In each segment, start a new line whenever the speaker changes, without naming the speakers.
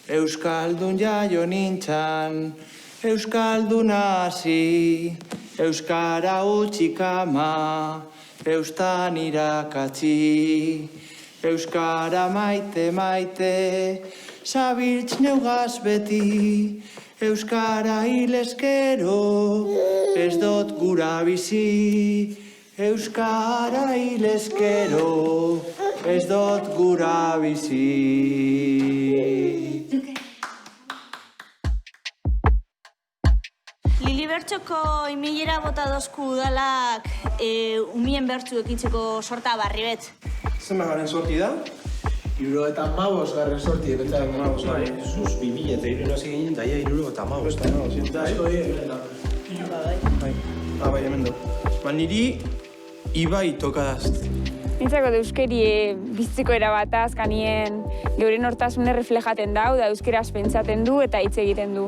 Euskaldun jaio nintzan, euskaldun hasi, euskara utxik ama, eustan irakatzi. Euskara maite maite, zabiltz neugaz beti, euskara hilezkero, ez dot gura bizi. Euskara hilezkero, ez dot gura bizi.
Lili bertxoko imilera bota dozku udalak umien bertxu ekitzeko sorta barri bet.
Zenba garen sorti da?
75 garren sorti, eta 75 bai.
Sus 2000 eta iruna ziginen, daia 75.
Eta asko
Bai, hemen du. Niri Ibai tokadaz.
Nintzako da euskerie bizitzeko erabata azkanien geure nortasune reflejaten dau, da euskeraz pentsaten du eta hitz egiten du.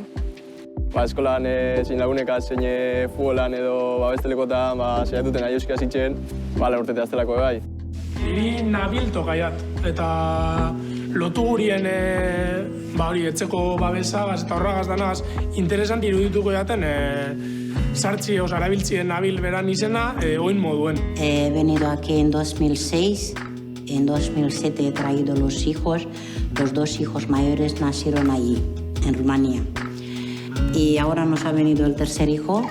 Eskolan zein laguneka zein futbolan edo bestelekotan saiatuten nahi euskera zitzen, urtetea aztelako bai.
Niri nabil tokaiat, eta lotu gurien etzeko babesagaz eta horragaz danaz interesanti irudituko jaten sartzi arabiltzien nabil beran izena oin moduen.
He venido aquí en 2006, en 2007 he traído los dos hijos mayores nacieron allí, en Rumanía. Y ahora nos ha venido el tercer hijo.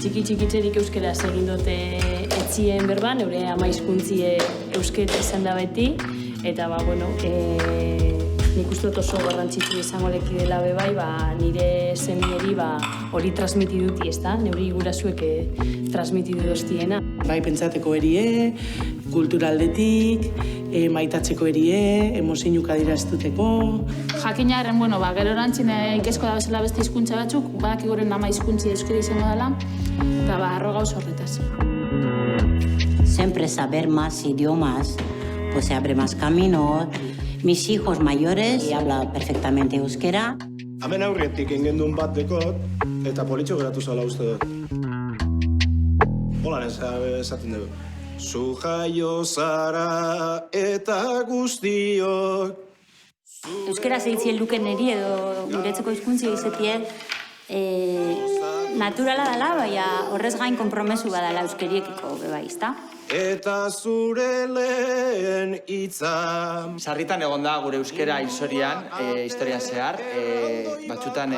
Txiki-txikitzerik euskera egin dute etzien berban, eure ama hizkuntzie euskera izan da beti, eta nik uste dut oso garrantzitsu izango leki dela bebai, nire zenieri hori transmitiduti, ezta? Neuri gurasuek transmitidu doztiena.
Bai, pentsateko erie, kulturaldetik, maitatzeko erie, emozeinuk adiraztuteko.
Jakinaren, gero erantzin ikesko da bezala beste hizkuntza batzuk, badakigoren ama hizkuntzi euskera izango dela, eta arro gauz horretaz.
Siempre saber más idiomas, pues se abre más camino. Mis hijos mayores hablan perfectamente euskera.
Hemen aurretik engendun bat dekot, eta politxo geratu zala uste dut. Holan esaten dugu. Zu jaio zara eta guztiok.
Euskera zeitzien luken neri edo guretzeko hizkuntzia izatie naturala dela, baina horrez gain konpromesu badala euskeriekiko beba izta.
Eta zure lehen hitza.
Sarritan egon da gure euskera historian zehar, batzutan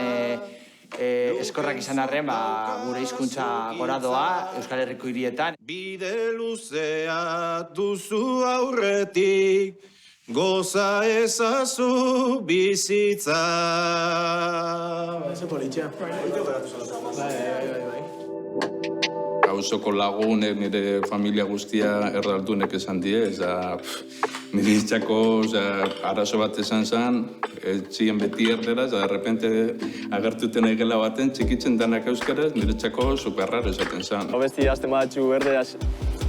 eskorrak izan arren, gure hizkuntza gora doa Euskal Herriko hirietan.
Bide luzea duzu aurretik, goza ezazu bizitza.
Eze politxea.
Gauzoko lagunek, nire familia guztia erdaldunek esan die, nire itxako arazo bat esan zen, ziren beti erderaz, de repente agertuten egela baten, txikitzen danak euskaraz, nire itxako superrar esaten zen.
Besti azten batzu erderaz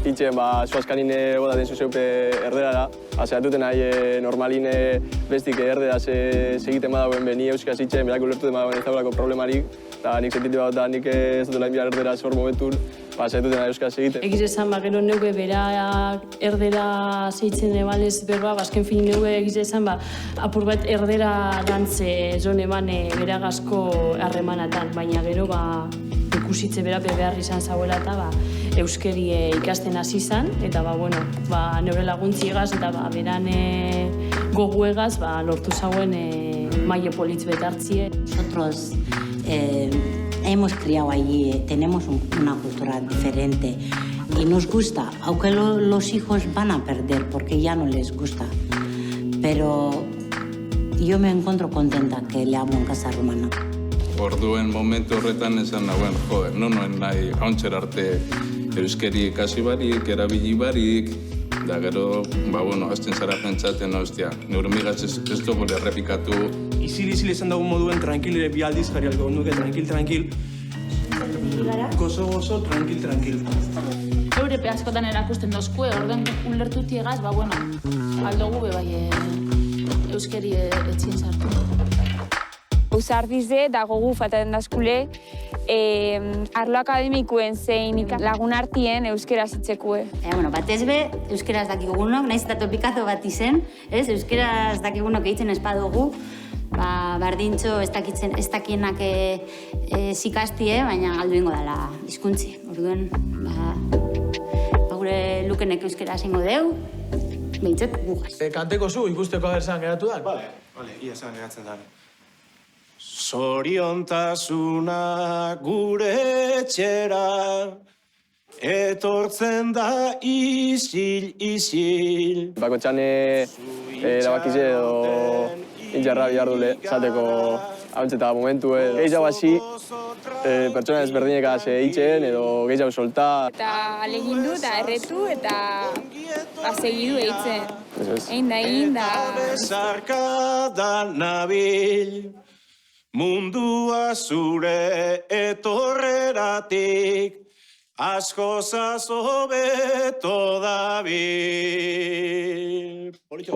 itxen, zoazkanine godaten zuzeupe erderara, azeatuten nahi normaline bestik erderaz segiten badauen beni euskaz itxen, berak ulertuten badauen ez dagoelako problemarik, eta nik sentitu bat da nik ez dutela enbiar erderaz hor momentun, saiatuten nahi euskaz egiten.
Egiz esan, gero neuge bera erdera zeitzen ebalez berba, azken fin neuge egiz esan, apur bat erdera dantze zone eman beragazko harremanatan, baina gero ikusitze bera behar izan zauela eta euskeri ikasten hasi izan, eta neure laguntziegaz eta beran goguegaz lortu zauen maile politz betartzie.
Nosotros hemos criado allí, tenemos una cultura diferente y nos gusta, aunque los hijos van a perder porque ya no les gusta, pero yo me encuentro contenta que le hablo en casa rumana.
Orduen momentu horretan esan nagoen, noen nahi hauntzer arte euskeri ikasi barik, erabili barik, da gero, azten zara pentsaten, neure migaz ez dugu errepikatu.
Izil izan dago moduen tranquilire bi aldiz jarri alko nuke, tranquil. Gozo, tranquil.
Eurepe askotan erakusten dozkue, orden ulertutiegaz, aldogu bebai euskeri etzien sartu.
Usardize da gogu faltaten dazkule arlo akademikuen zein lagun artien euskera zitzekue.
Batez be, euskaraz dakigugunok, nahiz eta topikazo bat izen, euskeraz dakigugunok egiten espadugu,
bardintxo ez dakienak zikastie, baina galdu ingo dela hizkuntzi. Orduan, gure lukenek euskera zingo deu, behintzat gugaz.
Kanteko zu ikusteko agertzen geratu da?
Bale, ia esan geratzen da. Zoriontasuna gure etxera, etortzen da isil.
Bakotxan erabakize edo intxarra bihar dule, zateko hauntzeta momentu. Gehiago hasi, pertsona ezberdinekaz itxen edo gehiago solta.
Eta alegindu eta erretu eta segidu eitzen. Egin da.
Bezarkada nabil, mundua zure etorreratik, askozaz hobeto dabil. Politxo.